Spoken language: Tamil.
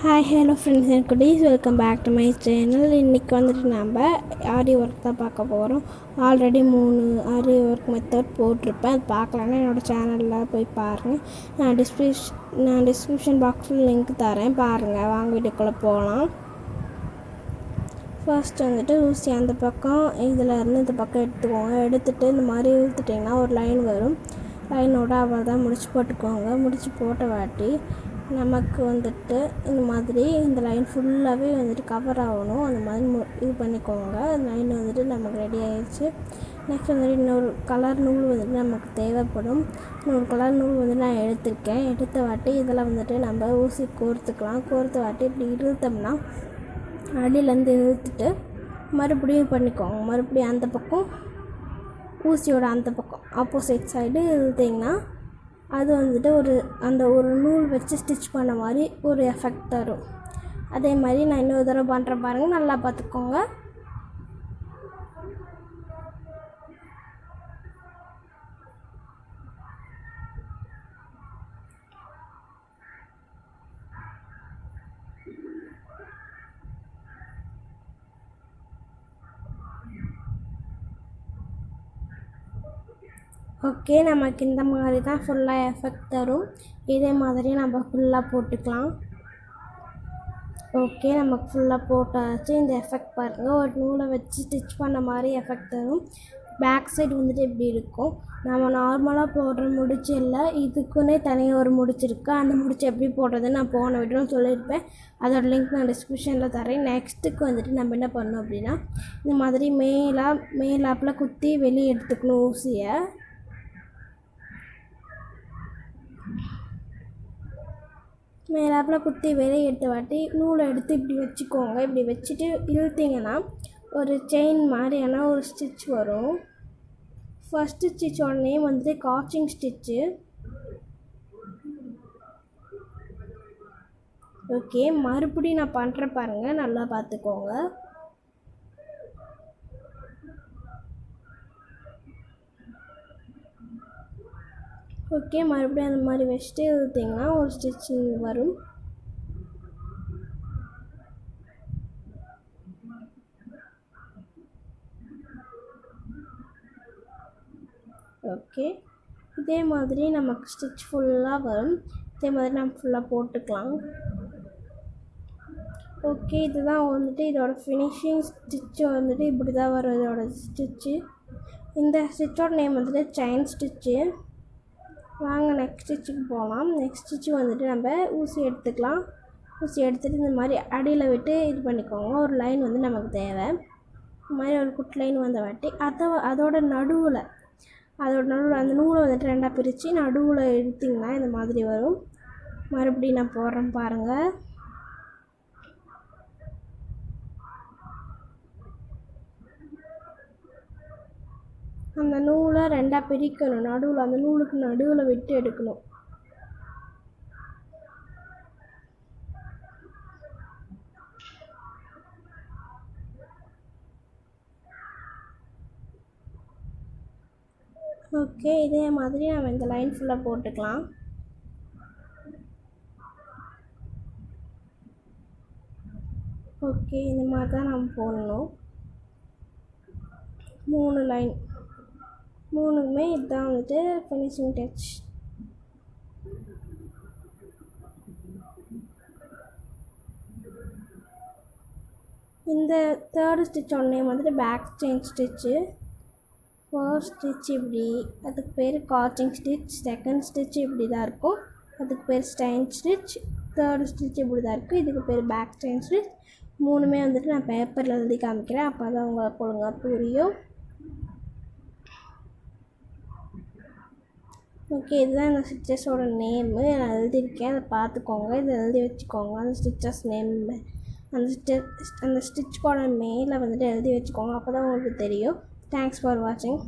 ஹாய் ஹலோ ஃப்ரெண்ட்ஸ் அண்ட் குட்டீஸ், welcome back to my channel. இன்றைக்கி வந்துட்டு நம்ம ஆரி ஒர்க் தான் பார்க்க போகிறோம். ஆல்ரெடி 3 ஆரி ஒர்க் மெத்தட் போட்டிருப்பேன். அது பார்க்கலன்னா என்னோடய சேனலில் போய் பாருங்கள். நான் டிஸ்கிரிப்ஷன் பாக்ஸில் லிங்க் தரேன், பாருங்கள். வாங்க வீடியோக்குள்ளே போகலாம். ஃபர்ஸ்ட் வந்துட்டு ஊசி அந்த பக்கம் இதில் இருந்து இந்த பக்கம் எடுத்துக்கோங்க. எடுத்துகிட்டு இந்த மாதிரி இழுத்துட்டிங்கன்னா ஒரு லைன் வரும். லைனோட அவள் தான் முடிச்சு போட்டுக்கோங்க. முடிச்சு போட்ட வாட்டி நமக்கு வந்துட்டு இந்த மாதிரி இந்த லைன் ஃபுல்லாகவே வந்துட்டு கவர் ஆகணும். அந்த மாதிரி இது பண்ணிக்கோங்க. லைன் வந்துட்டு நமக்கு ரெடி ஆகிடுச்சு. நெக்ஸ்ட் வந்துட்டு இன்னொரு கலர் நூல் வந்துட்டு நமக்கு தேவைப்படும். இன்னொரு கலர் நூல் வந்து நான் எடுத்திருக்கேன். எடுத்த வாட்டி இதில் வந்துட்டு நம்ம ஊசி கோர்த்துக்கலாம். கோர்த்த வாட்டி இப்படி இழுத்தோம்னா அடியிலேருந்து இழுத்துட்டு மறுபடியும் பண்ணிக்கோங்க. மறுபடியும் அந்த பக்கம் ஊசியோட அந்த பக்கம் ஆப்போசிட் சைடு இழுத்திங்கன்னா அது வந்துட்டு ஒரு நூல் வச்சு ஸ்டிச் பண்ண மாதிரி ஒரு எஃபெக்ட் தரும். அதே மாதிரி நான் இன்னொரு தடவை பண்ணுறேன், பாருங்கள், நல்லா பார்த்துக்கோங்க. ஓகே, நமக்கு இந்த மாதிரி தான் ஃபுல்லாக எஃபெக்ட் தரும். இதே மாதிரி நம்ம ஃபுல்லாக போட்டுக்கலாம். ஓகே, நமக்கு ஃபுல்லாக போட்டாச்சு. இந்த எஃபெக்ட் பாருங்கள், ஒரு நூலை வச்சு ஸ்டிச் பண்ண மாதிரி எஃபெக்ட் தரும். பேக் சைடு வந்துட்டு எப்படி இருக்கும், நம்ம நார்மலாக போடுற முடிச்சு இல்லை, இதுக்குன்னே தனியாக ஒரு முடிச்சு இருக்குது. அந்த முடிச்சு எப்படி போடுறதுன்னு நான் போன வீடியோன்னு சொல்லியிருப்பேன். அதோட லிங்க் நான் டிஸ்கிரிப்ஷனில் தரேன். நெக்ஸ்ட்டுக்கு வந்துட்டு நம்ம என்ன பண்ணோம் அப்படின்னா, இந்த மாதிரி மேலாப்பில் குத்தி வெளியே எடுத்துக்கணும் ஊசியை. மேலாப்பில் குத்தி வெளியே எடுத்த வாட்டி நூலை எடுத்து இப்படி வச்சுக்கோங்க. இப்படி வச்சுட்டு இழுத்திங்கன்னா ஒரு செயின் மாதிரியான ஒரு ஸ்டிச் வரும். ஃபஸ்ட்டு ஸ்டிச்சோட நேம் வந்துட்டு காச்சிங் ஸ்டிச்சு. ஓகே, மறுபடியும் நான் பண்ணுறேன் பாருங்கள், நல்லா பார்த்துக்கோங்க. ஓகே, மறுபடியும் அந்த மாதிரி வச்சுட்டு இழுத்திங்கன்னா ஒரு ஸ்டிச்சிங் வரும். ஓகே, இதே மாதிரி நமக்கு ஸ்டிச் ஃபுல்லாக வரும். இதே மாதிரி நம்ம ஃபுல்லாக போட்டுக்கலாம். ஓகே, இதுதான் வந்துட்டு இதோட ஃபினிஷிங் ஸ்டிச்சு வந்துட்டு இப்படி தான் வரும் இதோட ஸ்டிச்சு. இந்த ஸ்டிச்சோட நேம் வந்துட்டு செயின் ஸ்டிச்சு. வாங்க நெக்ஸ்ட் ஸ்டிச்சுக்கு போகலாம். நெக்ஸ்ட் ஸ்டிச்சு வந்துட்டு நம்ம ஊசி எடுத்துக்கலாம். ஊசி எடுத்துகிட்டு இந்த மாதிரி அடியில் விட்டு இது பண்ணிக்கோங்க. ஒரு லைன் வந்து நமக்கு தேவை. இந்த மாதிரி ஒரு குட்டி லைன் வந்த வாட்டி அதோட நடுவில் அந்த நூலை வந்துட்டு ரெண்டாக பிரித்து நடுவில் எடுத்திங்கன்னா இந்த மாதிரி வரும். மறுபடியும் நான் போடுறேன் பாருங்கள். அந்த நூலை ரெண்டாக பிரிக்கணும். நடுவில் அந்த நூலுக்கு நடுவில் விட்டு எடுக்கணும். ஓகே, இதே மாதிரி நம்ம இந்த லைன் ஃபுல்லாக போட்டுக்கலாம். ஓகே, இந்த மாதிரி தான் நம்ம போடணும். 3 லைன், 3க்குமே இதுதான் வந்துட்டு ஃபினிஷிங் டச். இந்த தேர்டு ஸ்டிச்சோட நேம் வந்துட்டு back chain stitch. First stitch இப்படி, அதுக்கு பேர் காச்சிங் ஸ்டிச். செகண்ட் ஸ்டிச் இப்படி தான் இருக்கும், அதுக்கு பேர் ஸ்டைன் ஸ்டிச். தேர்டு ஸ்டிச் இப்படி தான் இருக்குது, இதுக்கு பேர் பேக் செயின் ஸ்டிச். 3மே வந்துட்டு நான் பேப்பரில் எழுதி காமிக்கிறேன், அப்போ தான் உங்களுக்கு ஒழுங்காக புரியும். ஓகே, இதுதான் இந்த ஸ்டிச்சஸோட நேமு. நான் எழுதியிருக்கேன், அதை பார்த்துக்கோங்க. இதை எழுதி வச்சுக்கோங்க. அந்த ஸ்டிச்சஸ் நேம் அந்த ஸ்டிச்சோட மேலே வந்துட்டு எழுதி வச்சுக்கோங்க, அப்போ தான் உங்களுக்கு தெரியும். தேங்க்ஸ் ஃபார் வாட்சிங்.